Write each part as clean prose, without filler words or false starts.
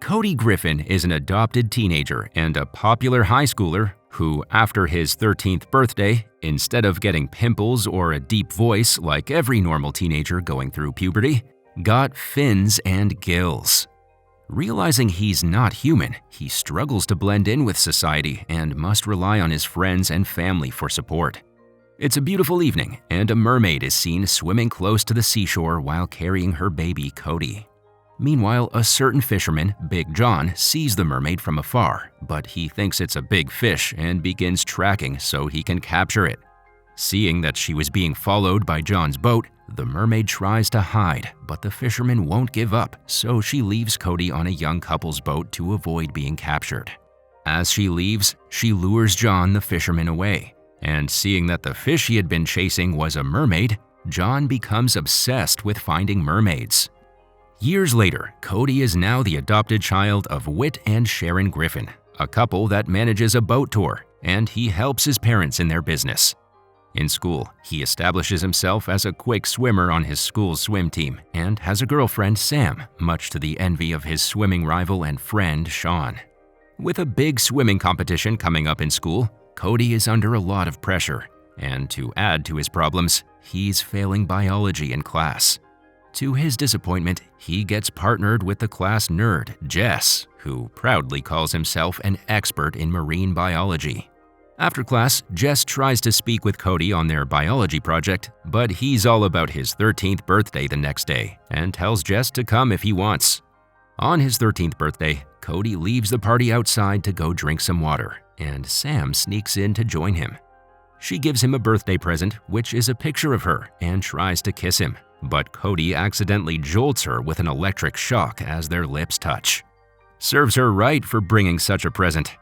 Cody Griffin is an adopted teenager and a popular high schooler who, after his 13th birthday, instead of getting pimples or a deep voice like every normal teenager going through puberty, got fins and gills. Realizing he's not human, he struggles to blend in with society and must rely on his friends and family for support. It's a beautiful evening, and a mermaid is seen swimming close to the seashore while carrying her baby Cody. Meanwhile, a certain fisherman, Big John, sees the mermaid from afar, but he thinks it's a big fish and begins tracking so he can capture it. Seeing that she was being followed by John's boat, the mermaid tries to hide, but the fisherman won't give up, so she leaves Cody on a young couple's boat to avoid being captured. As she leaves, she lures John the fisherman away, and seeing that the fish he had been chasing was a mermaid, John becomes obsessed with finding mermaids. Years later, Cody is now the adopted child of Whit and Sharon Griffin, a couple that manages a boat tour, and he helps his parents in their business. In school, he establishes himself as a quick swimmer on his school's swim team and has a girlfriend, Sam, much to the envy of his swimming rival and friend, Sean. With a big swimming competition coming up in school, Cody is under a lot of pressure, and to add to his problems, he's failing biology in class. To his disappointment, he gets partnered with the class nerd, Jess, who proudly calls himself an expert in marine biology. After class, Jess tries to speak with Cody on their biology project, but he's all about his 13th birthday the next day and tells Jess to come if he wants. On his 13th birthday, Cody leaves the party outside to go drink some water, and Sam sneaks in to join him. She gives him a birthday present, which is a picture of her, and tries to kiss him, but Cody accidentally jolts her with an electric shock as their lips touch. Serves her right for bringing such a present.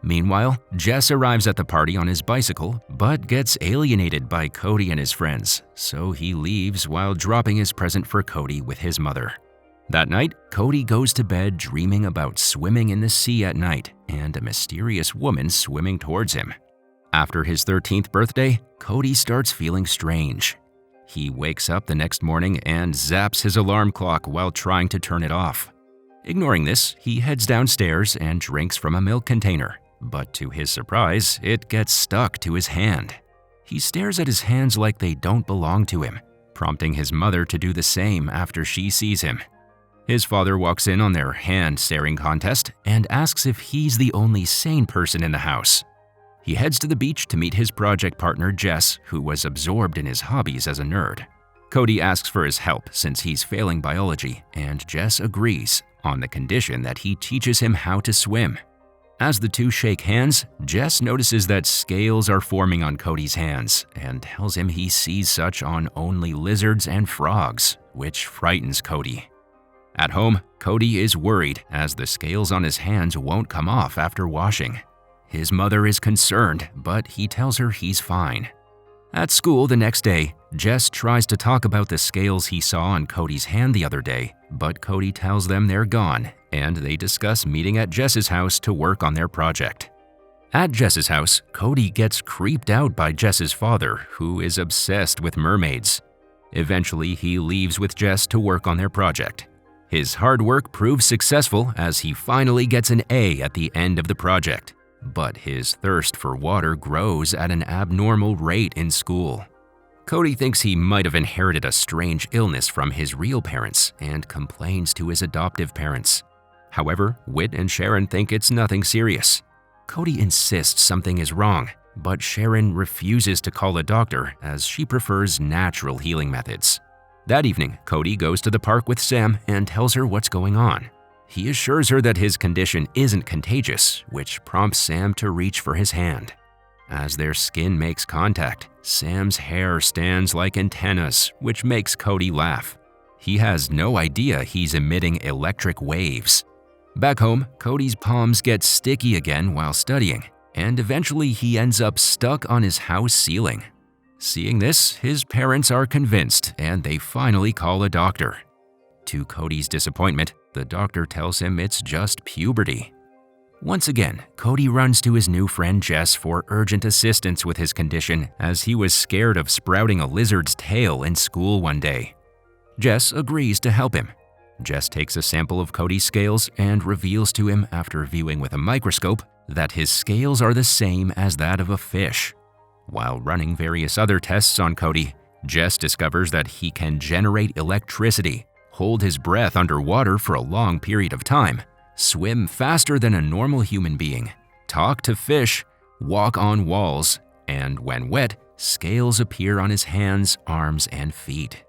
Meanwhile, Jess arrives at the party on his bicycle, but gets alienated by Cody and his friends, so he leaves while dropping his present for Cody with his mother. That night, Cody goes to bed dreaming about swimming in the sea at night and a mysterious woman swimming towards him. After his 13th birthday, Cody starts feeling strange. He wakes up the next morning and zaps his alarm clock while trying to turn it off. Ignoring this, he heads downstairs and drinks from a milk container, but to his surprise, it gets stuck to his hand. He stares at his hands like they don't belong to him, prompting his mother to do the same after she sees him. His father walks in on their hand-staring contest and asks if he's the only sane person in the house. He heads to the beach to meet his project partner Jess, who was absorbed in his hobbies as a nerd. Cody asks for his help since he's failing biology, and Jess agrees, on the condition that he teaches him how to swim. As the two shake hands, Jess notices that scales are forming on Cody's hands and tells him he sees such on only lizards and frogs, which frightens Cody. At home, Cody is worried as the scales on his hands won't come off after washing. His mother is concerned, but he tells her he's fine. At school the next day, Jess tries to talk about the scales he saw on Cody's hand the other day, but Cody tells them they're gone, and they discuss meeting at Jess's house to work on their project. At Jess's house, Cody gets creeped out by Jess's father, who is obsessed with mermaids. Eventually, he leaves with Jess to work on their project. His hard work proves successful as he finally gets an A at the end of the project. But his thirst for water grows at an abnormal rate in school. Cody thinks he might have inherited a strange illness from his real parents and complains to his adoptive parents. However, Whit and Sharon think it's nothing serious. Cody insists something is wrong, but Sharon refuses to call a doctor as she prefers natural healing methods. That evening, Cody goes to the park with Sam and tells her what's going on. He assures her that his condition isn't contagious, which prompts Sam to reach for his hand. As their skin makes contact, Sam's hair stands like antennas, which makes Cody laugh. He has no idea he's emitting electric waves. Back home, Cody's palms get sticky again while studying, and eventually he ends up stuck on his house ceiling. Seeing this, his parents are convinced, and they finally call a doctor. To Cody's disappointment, the doctor tells him it's just puberty. Once again, Cody runs to his new friend Jess for urgent assistance with his condition as he was scared of sprouting a lizard's tail in school one day. Jess agrees to help him. Jess takes a sample of Cody's scales and reveals to him, after viewing with a microscope, that his scales are the same as that of a fish. While running various other tests on Cody, Jess discovers that he can generate electricity, hold his breath underwater for a long period of time, swim faster than a normal human being, talk to fish, walk on walls, and when wet, scales appear on his hands, arms, and feet.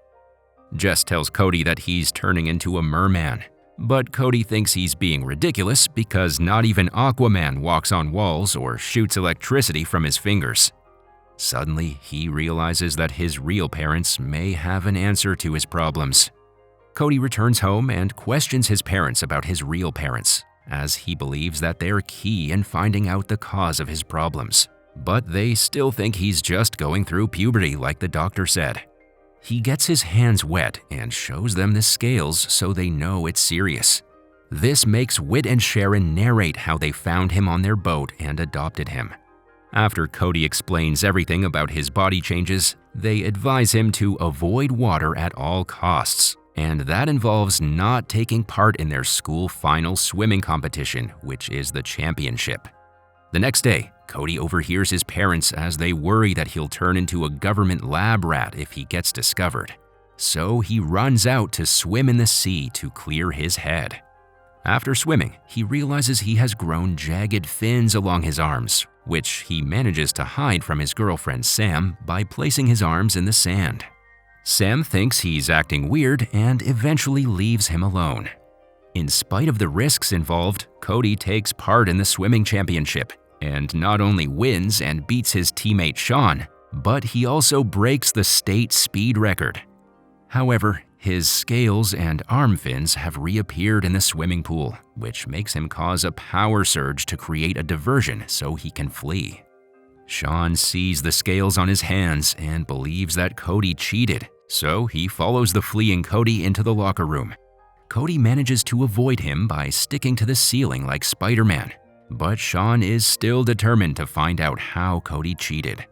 Jess tells Cody that he's turning into a merman, but Cody thinks he's being ridiculous because not even Aquaman walks on walls or shoots electricity from his fingers. Suddenly, he realizes that his real parents may have an answer to his problems. Cody returns home and questions his parents about his real parents, as he believes that they're key in finding out the cause of his problems. But they still think he's just going through puberty like the doctor said. He gets his hands wet and shows them the scales so they know it's serious. This makes Whit and Sharon narrate how they found him on their boat and adopted him. After Cody explains everything about his body changes, they advise him to avoid water at all costs, and that involves not taking part in their school final swimming competition, which is the championship. The next day, Cody overhears his parents as they worry that he'll turn into a government lab rat if he gets discovered. So he runs out to swim in the sea to clear his head. After swimming, he realizes he has grown jagged fins along his arms, which he manages to hide from his girlfriend Sam by placing his arms in the sand. Sam thinks he's acting weird and eventually leaves him alone. In spite of the risks involved, Cody takes part in the swimming championship and not only wins and beats his teammate Sean, but he also breaks the state speed record. However, his scales and arm fins have reappeared in the swimming pool, which makes him cause a power surge to create a diversion so he can flee. Sean sees the scales on his hands and believes that Cody cheated, so he follows the fleeing Cody into the locker room. Cody manages to avoid him by sticking to the ceiling like Spider-Man, but Sean is still determined to find out how Cody cheated.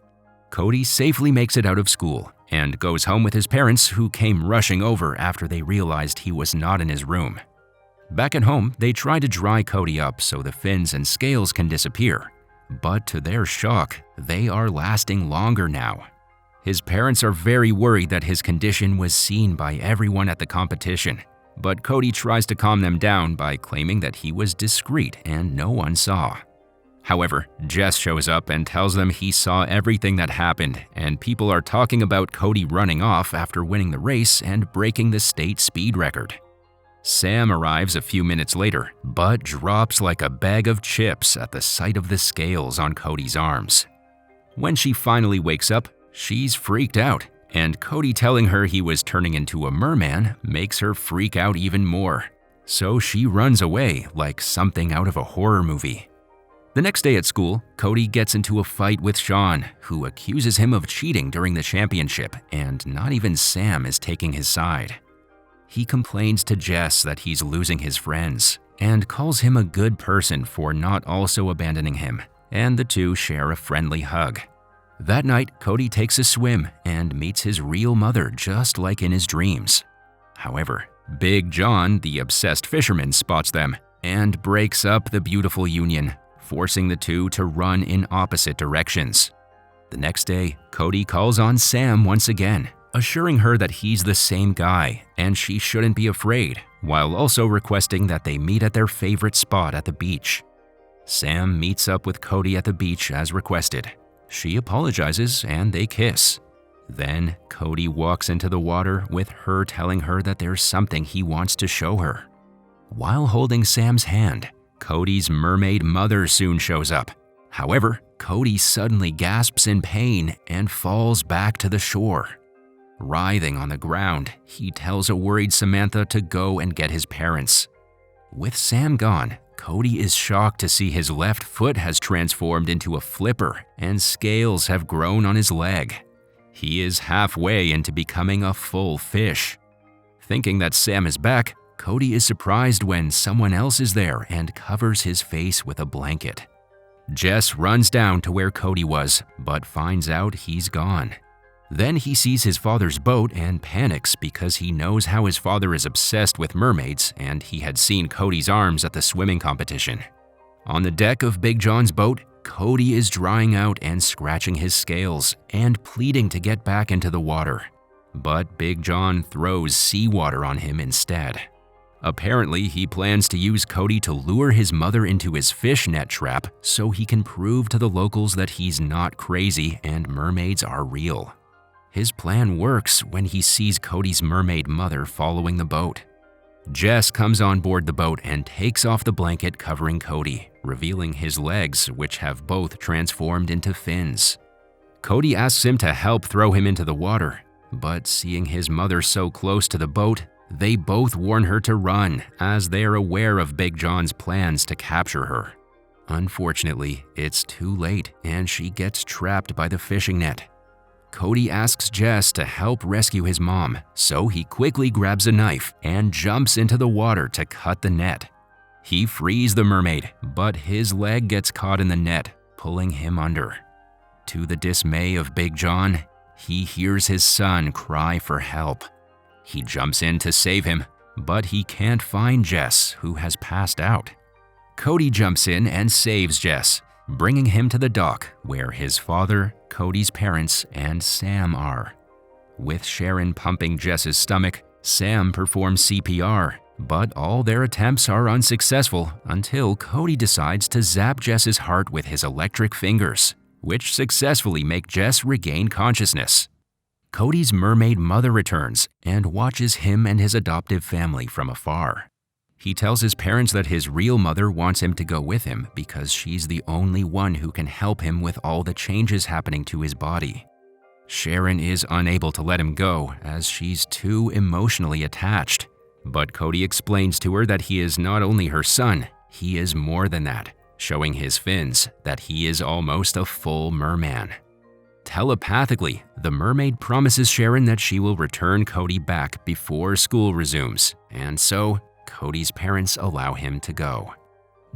Cody safely makes it out of school and goes home with his parents, who came rushing over after they realized he was not in his room. Back at home, they try to dry Cody up so the fins and scales can disappear, but to their shock, they are lasting longer now. His parents are very worried that his condition was seen by everyone at the competition, but Cody tries to calm them down by claiming that he was discreet and no one saw. However, Jess shows up and tells them he saw everything that happened, and people are talking about Cody running off after winning the race and breaking the state speed record. Sam arrives a few minutes later, but drops like a bag of chips at the sight of the scales on Cody's arms. When she finally wakes up, she's freaked out, and Cody telling her he was turning into a merman makes her freak out even more. So she runs away like something out of a horror movie. The next day at school, Cody gets into a fight with Sean, who accuses him of cheating during the championship, and not even Sam is taking his side. He complains to Jess that he's losing his friends, and calls him a good person for not also abandoning him, and the two share a friendly hug. That night, Cody takes a swim and meets his real mother just like in his dreams. However, Big John, the obsessed fisherman, spots them and breaks up the beautiful union, forcing the two to run in opposite directions. The next day, Cody calls on Sam once again, assuring her that he's the same guy and she shouldn't be afraid, while also requesting that they meet at their favorite spot at the beach. Sam meets up with Cody at the beach as requested. She apologizes and they kiss. Then Cody walks into the water with her telling her that there's something he wants to show her. While holding Sam's hand, Cody's Mermaid Mother soon shows up. However, Cody suddenly gasps in pain and falls back to the shore. Writhing on the ground, he tells a worried Samantha to go and get his parents. With Sam gone, Cody is shocked to see his left foot has transformed into a flipper and scales have grown on his leg. He is halfway into becoming a full fish. Thinking that Sam is back, Cody is surprised when someone else is there and covers his face with a blanket. Jess runs down to where Cody was, but finds out he's gone. Then he sees his father's boat and panics because he knows how his father is obsessed with mermaids and he had seen Cody's arms at the swimming competition. On the deck of Big John's boat, Cody is drying out and scratching his scales and pleading to get back into the water. But Big John throws seawater on him instead. Apparently, he plans to use Cody to lure his mother into his fish net trap so he can prove to the locals that he's not crazy and mermaids are real. His plan works when he sees Cody's mermaid mother following the boat. Jess comes on board the boat and takes off the blanket covering Cody, revealing his legs, which have both transformed into fins. Cody asks him to help throw him into the water, but seeing his mother so close to the boat, they both warn her to run as they are aware of Big John's plans to capture her. Unfortunately, it's too late and she gets trapped by the fishing net. Cody asks Jess to help rescue his mom, so he quickly grabs a knife and jumps into the water to cut the net. He frees the mermaid, but his leg gets caught in the net, pulling him under. To the dismay of Big John, he hears his son cry for help. He jumps in to save him, but he can't find Jess, who has passed out. Cody jumps in and saves Jess, bringing him to the dock where his father, Cody's parents, and Sam are. With Sharon pumping Jess's stomach, Sam performs CPR, but all their attempts are unsuccessful until Cody decides to zap Jess's heart with his electric fingers, which successfully make Jess regain consciousness. Cody's mermaid mother returns and watches him and his adoptive family from afar. He tells his parents that his real mother wants him to go with him because she's the only one who can help him with all the changes happening to his body. Sharon is unable to let him go as she's too emotionally attached, but Cody explains to her that he is not only her son, he is more than that, showing his fins that he is almost a full merman. Telepathically, the mermaid promises Sharon that she will return Cody back before school resumes, and so Cody's parents allow him to go.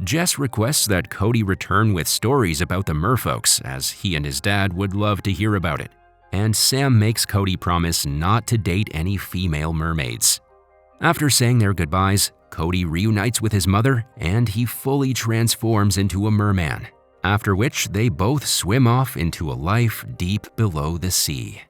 Jess requests that Cody return with stories about the merfolks, as he and his dad would love to hear about it, and Sam makes Cody promise not to date any female mermaids. After saying their goodbyes, Cody reunites with his mother and he fully transforms into a merman, after which they both swim off into a life deep below the sea.